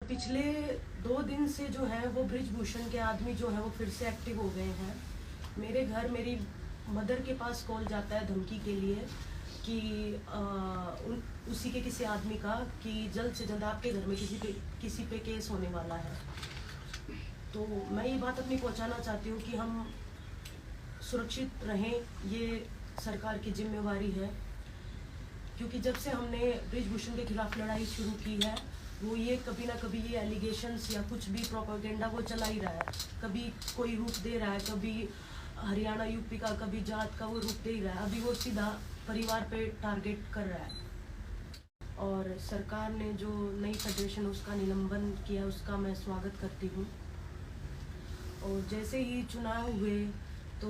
पिछले 2 दिन से जो है वो ब्रिजभूषण के आदमी जो है वो फिर से एक्टिव हो गए हैं। मेरे घर मेरी मदर के पास कॉल जाता है धमकी के लिए कि उसी के किसी आदमी का कि जल्द से जल्द आपके घर में किसी पे केस होने वाला है। तो मैं ये बात अपनी पहुंचाना चाहती हूँ कि हम सुरक्षित रहें, ये सरकार की जिम्मेवारी है। क्योंकि जब से हमने ब्रिजभूषण के खिलाफ लड़ाई शुरू की है वो ये कभी ना कभी ये एलिगेशंस या कुछ भी प्रोपेगेंडा वो चला ही रहा है। कभी कोई रूप दे रहा है, कभी हरियाणा यूपी का, कभी जात का वो रूप दे ही रहा है। अभी वो सीधा परिवार पे टारगेट कर रहा है। और सरकार ने जो नई फेडरेशन उसका निलंबन किया उसका मैं स्वागत करती हूँ। और जैसे ही चुनाव हुए तो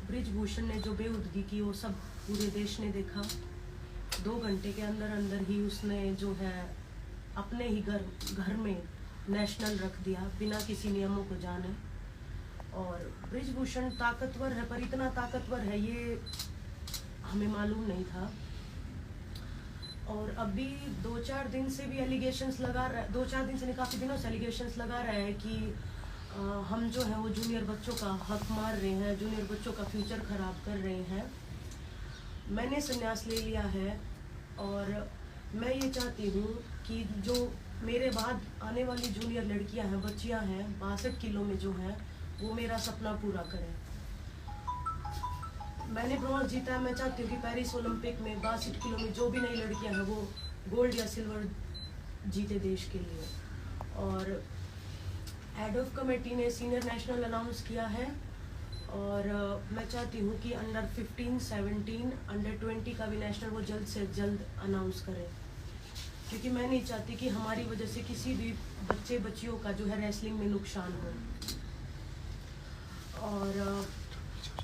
ब्रिजभूषण ने जो बेहूदगी की वो सब पूरे देश ने देखा। 2 घंटे के अंदर अंदर ही उसने जो है अपने ही घर में नेशनल रख दिया बिना किसी नियमों को जाने। और ब्रिजभूषण ताकतवर है, पर इतना ताकतवर है ये हमें मालूम नहीं था। और अभी 2-4 दिन से भी एलिगेशंस लगा रहा है, 2-4 दिन से नहीं काफ़ी दिनों से एलिगेशंस लगा रहा है कि हम जो है वो जूनियर बच्चों का हक मार रहे हैं, जूनियर बच्चों का फ्यूचर ख़राब कर रहे हैं। मैंने संन्यास ले लिया है और मैं ये चाहती हूँ कि जो मेरे बाद आने वाली जूनियर लड़कियां हैं, बच्चियां हैं 62 किलो में जो हैं, वो मेरा सपना पूरा करें। मैंने ब्रॉन्ज जीता है, मैं चाहती हूँ कि पेरिस ओलंपिक में 62 किलो में जो भी नई लड़कियां हैं वो गोल्ड या सिल्वर जीते देश के लिए। और हेड ऑफ कमेटी ने सीनियर नेशनल अनाउंस किया है और मैं चाहती हूँ कि अंडर 15, 17, अंडर 20 का भी नेशनल वो जल्द से जल्द अनाउंस करें। क्योंकि मैं नहीं चाहती कि हमारी वजह से किसी भी बच्चियों का जो है रेसलिंग में नुकसान हो। और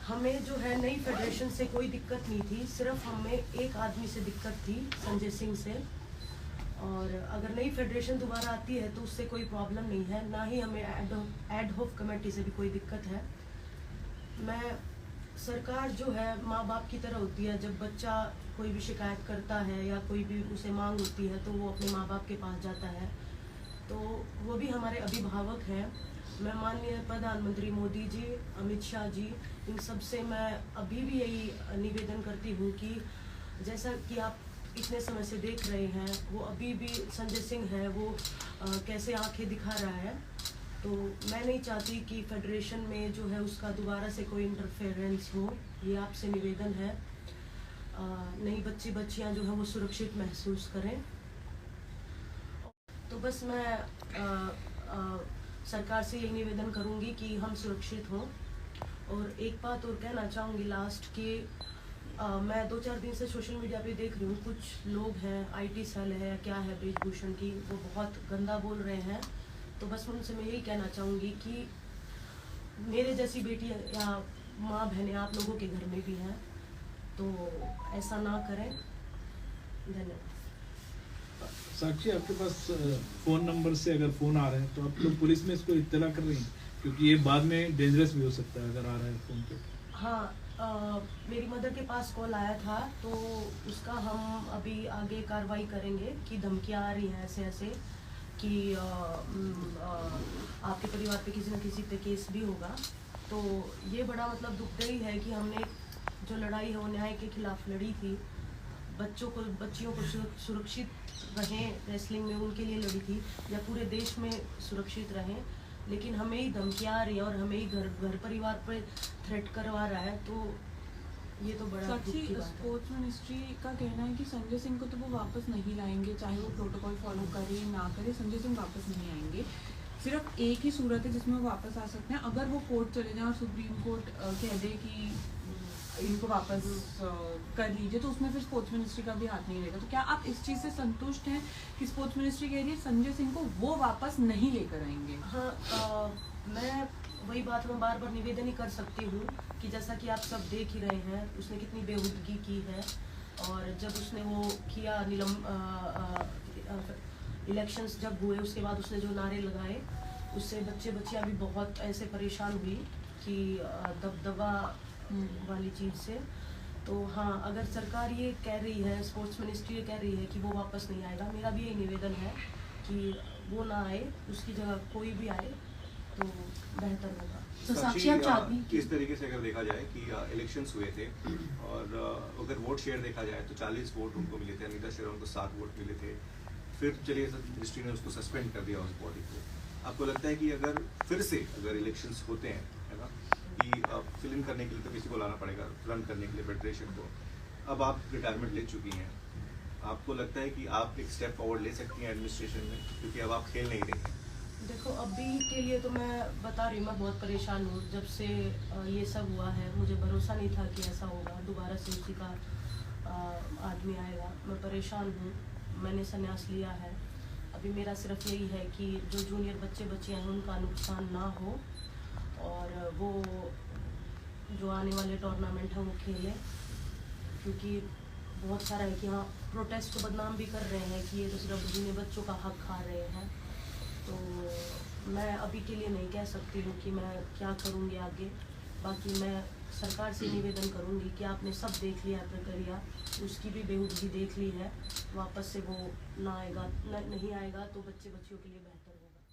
हमें जो है नई फेडरेशन से कोई दिक्कत नहीं थी, सिर्फ हमें एक आदमी से दिक्कत थी, संजय सिंह से। और अगर नई फेडरेशन दोबारा आती है तो उससे कोई प्रॉब्लम नहीं है, ना ही हमें एड हॉक कमेटी से भी कोई दिक्कत है। मैं सरकार जो है माँ बाप की तरह होती है। जब बच्चा कोई भी शिकायत करता है या कोई भी उसे मांग होती है तो वो अपने माँ बाप के पास जाता है, तो वो भी हमारे अभिभावक हैं। मैं माननीय प्रधानमंत्री मोदी जी, अमित शाह जी, इन सब से मैं अभी भी यही निवेदन करती हूँ कि जैसा कि आप इतने समय से देख रहे हैं वो अभी भी संजय सिंह है वो कैसे आंखें दिखा रहा है। तो मैं नहीं चाहती कि फेडरेशन में जो है उसका दोबारा से कोई इंटरफेरेंस हो, ये आपसे निवेदन है। नई बच्चियां जो है वो सुरक्षित महसूस करें। तो बस मैं सरकार से यही निवेदन करूंगी कि हम सुरक्षित हों। और एक बात और कहना चाहूँगी लास्ट कि मैं 2-4 दिन से सोशल मीडिया पे देख रही हूँ, कुछ लोग हैं, IT सेल है क्या है ब्रिजभूषण की, वो बहुत गंदा बोल रहे हैं। तो बस उनसे मैं यही कहना चाहूँगी कि मेरे जैसी बेटी या माँ बहनें आप लोगों के घर में भी हैं, तो ऐसा ना करें। धन्यवाद। साक्षी, आपके पास फ़ोन नंबर से अगर फ़ोन आ रहे हैं तो आप लोग पुलिस में इसको इत्तला कर रही हैं? क्योंकि ये बाद में डेंजरस भी हो सकता है अगर आ रहा है फ़ोन पे। हाँ, मेरी मदर के पास कॉल आया था तो उसका हम अभी आगे कार्रवाई करेंगे कि धमकियाँ आ रही हैं ऐसे ऐसे कि आपके परिवार पे किसी न किसी पे केस भी होगा। तो ये बड़ा मतलब दुखदाई है कि हमने जो लड़ाई है वो न्याय के खिलाफ लड़ी थी, बच्चियों को सुरक्षित रहें रेसलिंग में उनके लिए लड़ी थी, या पूरे देश में सुरक्षित रहें। लेकिन हमें ही धमकियाँ आ रही है और हमें ही घर परिवार पर थ्रेट करवा रहा है, तो ये तो बड़ा दुख की बात है। स्पोर्ट्स मिनिस्ट्री का कहना है कि संजय सिंह को तो वो वापस नहीं लाएंगे, चाहे वो प्रोटोकॉल फॉलो करे ना करे, संजय सिंह वापस नहीं आएंगे। सिर्फ एक ही सूरत है जिसमें वो वापस आ सकते हैं, अगर वो कोर्ट चले जाएं और सुप्रीम कोर्ट कह दे कि इनको वापस कर लीजिए, तो उसमें फिर स्पोर्ट्स मिनिस्ट्री का भी हाथ नहीं रहेगा। तो क्या आप इस चीज़ से संतुष्ट हैं कि स्पोर्ट्स मिनिस्ट्री कह रही है संजय सिंह को वो वापस नहीं लेकर आएंगे? हाँ, मैं वही बात मैं बार बार निवेदन ही कर सकती हूँ कि जैसा कि आप सब देख ही रहे हैं उसने कितनी बेहूदगी की है। और जब उसने वो किया इलेक्शंस जब हुए उसके बाद उसने जो नारे लगाए उससे बच्चियाँ भी बहुत ऐसे परेशान हुई कि दबदबा वाली चीज़ से। तो हाँ, अगर सरकार ये कह रही है, स्पोर्ट्स मिनिस्ट्री ये कह रही है कि वो वापस नहीं आएगा, मेरा भी यही निवेदन है कि वो ना आए, उसकी जगह कोई भी आए तो बेहतर होगा। तो साक्षी आप चाहती किस तरीके से अगर देखा जाए कि इलेक्शंस हुए थे और अगर वोट शेयर देखा जाए तो 40 वोट उनको मिले थे, अनीता शेरोन को 7 वोट मिले थे, फिर चलिए मिनिस्ट्री ने उसको सस्पेंड कर दिया उस बॉडी को। आपको लगता है कि अगर फिर से अगर इलेक्शंस होते हैं, है ना, कि फिल इन करने के लिए तो किसी को लाना पड़ेगा, रन करने के लिए फेडरेशन को, अब आप रिटायरमेंट ले चुकी हैं, आपको लगता है कि आप एक स्टेप फॉरवर्ड ले सकती हैं एडमिनिस्ट्रेशन में, क्योंकि अब आप खेल नहीं रही हैं? देखो अभी के लिए तो मैं बता रही हूँ, मैं बहुत परेशान हूँ। जब से ये सब हुआ है मुझे भरोसा नहीं था कि ऐसा होगा, दोबारा से उसी का आदमी आएगा। मैं परेशान हूँ, मैंने संन्यास लिया है। अभी मेरा सिर्फ यही है कि जो जूनियर बच्चे हैं उनका नुकसान ना हो और वो जो आने वाले टूर्नामेंट हैं वो खेलें, क्योंकि बहुत सारा है कि हाँ प्रोटेस्ट को बदनाम भी कर रहे हैं कि ये तो सिर्फ जूनियर बच्चों का हक खा रहे हैं। तो मैं अभी के लिए नहीं कह सकती हूँ कि मैं क्या करूँगी आगे। बाकी मैं सरकार से निवेदन करूँगी कि आपने सब देख लिया प्रक्रिया, उसकी भी बेहूदगी देख ली है, वापस से वो ना आएगा, नहीं आएगा तो बच्चियों के लिए बेहतर होगा।